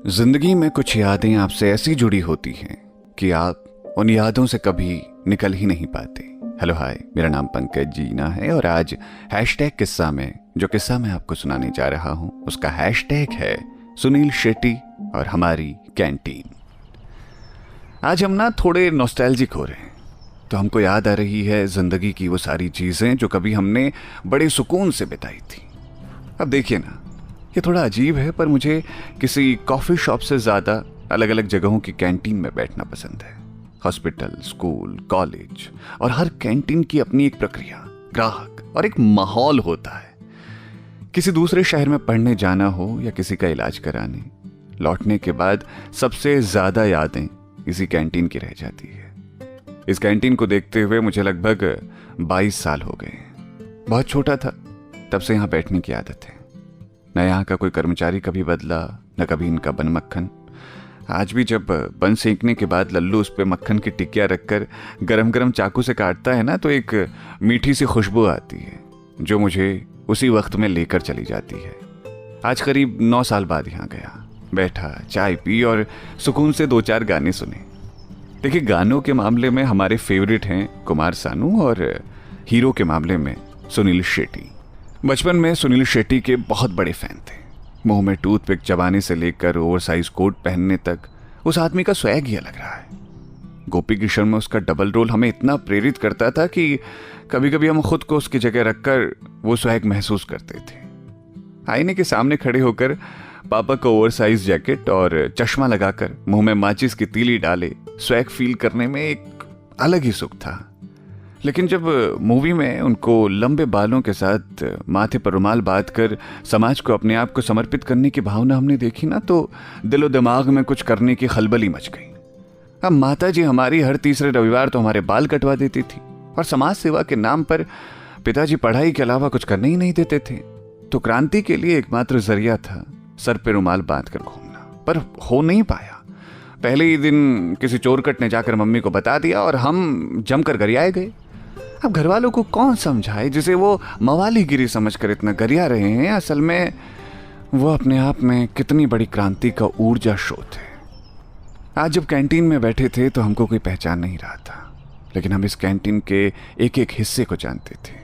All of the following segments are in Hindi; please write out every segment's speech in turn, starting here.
जिंदगी में कुछ यादें आपसे ऐसी जुड़ी होती हैं कि आप उन यादों से कभी निकल ही नहीं पाते। हेलो हाय, मेरा नाम पंकज जीना है और आज हैशटैग किस्सा में जो किस्सा मैं आपको सुनाने जा रहा हूं उसका हैशटैग है सुनील शेट्टी और हमारी कैंटीन। आज हम ना थोड़े नॉस्टैल्जिक हो रहे हैं, तो हमको याद आ रही है जिंदगी की वो सारी चीजें जो कभी हमने बड़े सुकून से बिताई थी। अब देखिए ना, ये थोड़ा अजीब है पर मुझे किसी कॉफ़ी शॉप से ज़्यादा अलग अलग जगहों की कैंटीन में बैठना पसंद है। हॉस्पिटल, स्कूल, कॉलेज और हर कैंटीन की अपनी एक प्रक्रिया, ग्राहक और एक माहौल होता है। किसी दूसरे शहर में पढ़ने जाना हो या किसी का इलाज कराने, लौटने के बाद सबसे ज़्यादा यादें इसी कैंटीन की रह जाती है। इस कैंटीन को देखते हुए मुझे लगभग 22 साल हो गए। बहुत छोटा था तब से यहाँ बैठने की आदत है। न यहाँ का कोई कर्मचारी कभी बदला, न कभी इनका बन मक्खन। आज भी जब बन सेंकने के बाद लल्लू उस पर मक्खन की टिक्कियाँ रखकर गरम गरम चाकू से काटता है ना, तो एक मीठी सी खुशबू आती है जो मुझे उसी वक्त में लेकर चली जाती है। आज करीब 9 साल बाद यहाँ गया, बैठा, चाय पी और सुकून से 2-4 गाने सुने। देखिए, गानों के मामले में हमारे फेवरेट हैं कुमार सानू और हीरो के मामले में सुनील शेट्टी। बचपन में सुनील शेट्टी के बहुत बड़े फैन थे। मुंह में टूथपिक चबाने से लेकर ओवर साइज कोट पहनने तक उस आदमी का स्वैग ही अलग रहा है। गोपी किशन में उसका डबल रोल हमें इतना प्रेरित करता था कि कभी कभी हम खुद को उसकी जगह रखकर वो स्वैग महसूस करते थे। आईने के सामने खड़े होकर पापा को ओवर साइज जैकेट और चश्मा लगाकर मुंह में माचिस की तीली डाले स्वैग फील करने में एक अलग ही सुख था। लेकिन जब मूवी में उनको लंबे बालों के साथ माथे पर रुमाल बांधकर समाज को अपने आप को समर्पित करने की भावना हमने देखी ना, तो दिलो दिमाग में कुछ करने की खलबली मच गई। अब माता जी हमारी हर तीसरे रविवार तो हमारे बाल कटवा देती थी और समाज सेवा के नाम पर पिताजी पढ़ाई के अलावा कुछ करने ही नहीं देते थे। तो क्रांति के लिए एकमात्र जरिया था सर पे रुमाल बांधकर घूमना, पर हो नहीं पाया। पहले ही दिन किसी चोरकट ने जाकर मम्मी को बता दिया और हम जमकर गरियाए गए। अब घर वालों को कौन समझाए जिसे वो मवालीगिरी समझकर इतना गरिया रहे हैं, असल में वो अपने आप में कितनी बड़ी क्रांति का ऊर्जा स्रोत है। आज जब कैंटीन में बैठे थे तो हमको कोई पहचान नहीं रहा था, लेकिन हम इस कैंटीन के एक एक हिस्से को जानते थे।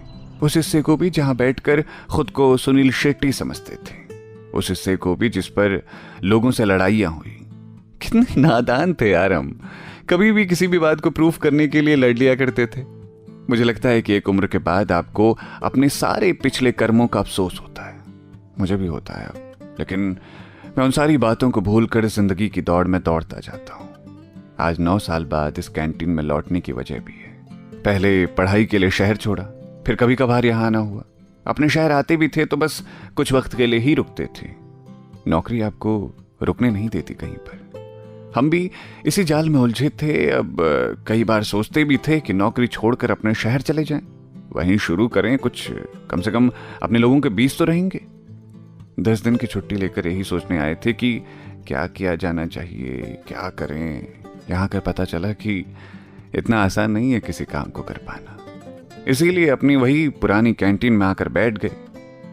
उस हिस्से को भी जहां बैठकर खुद को सुनील शेट्टी समझते थे, उस हिस्से को भी जिस पर लोगों से लड़ाइयां हुई। कितने नादान थे यार हम, कभी भी किसी भी बात को प्रूफ करने के लिए लड़ लिया करते थे। मुझे लगता है कि एक उम्र के बाद आपको अपने सारे पिछले कर्मों का अफसोस होता है। मुझे भी होता है अब, लेकिन मैं उन सारी बातों को भूलकर जिंदगी की दौड़ में दौड़ता जाता हूँ। आज 9 साल बाद इस कैंटीन में लौटने की वजह भी है। पहले पढ़ाई के लिए शहर छोड़ा, फिर कभी कभार यहाँ आना हुआ। अपने शहर आते भी थे तो बस कुछ वक्त के लिए ही रुकते थे। नौकरी आपको रुकने नहीं देती कहीं पर। हम भी इसी जाल में उलझे थे। अब कई बार सोचते भी थे कि नौकरी छोड़कर अपने शहर चले जाएं, वहीं शुरू करें कुछ, कम से कम अपने लोगों के बीच तो रहेंगे। 10 दिन की छुट्टी लेकर यही सोचने आए थे कि क्या किया जाना चाहिए, क्या करें। यहाँ कर पता चला कि इतना आसान नहीं है किसी काम को कर पाना। इसीलिए अपनी वही पुरानी कैंटीन में आकर बैठ गए।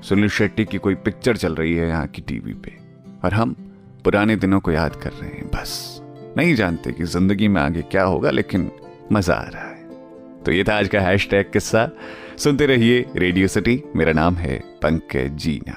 सुनील शेट्टी की कोई पिक्चर चल रही है यहाँ की टीवी पे और हम पुराने दिनों को याद कर रहे हैं। बस नहीं जानते कि जिंदगी में आगे क्या होगा, लेकिन मजा आ रहा है। तो ये था आज का हैशटैग किस्सा। सुनते रहिए रेडियो सिटी। मेरा नाम है पंकज जीना।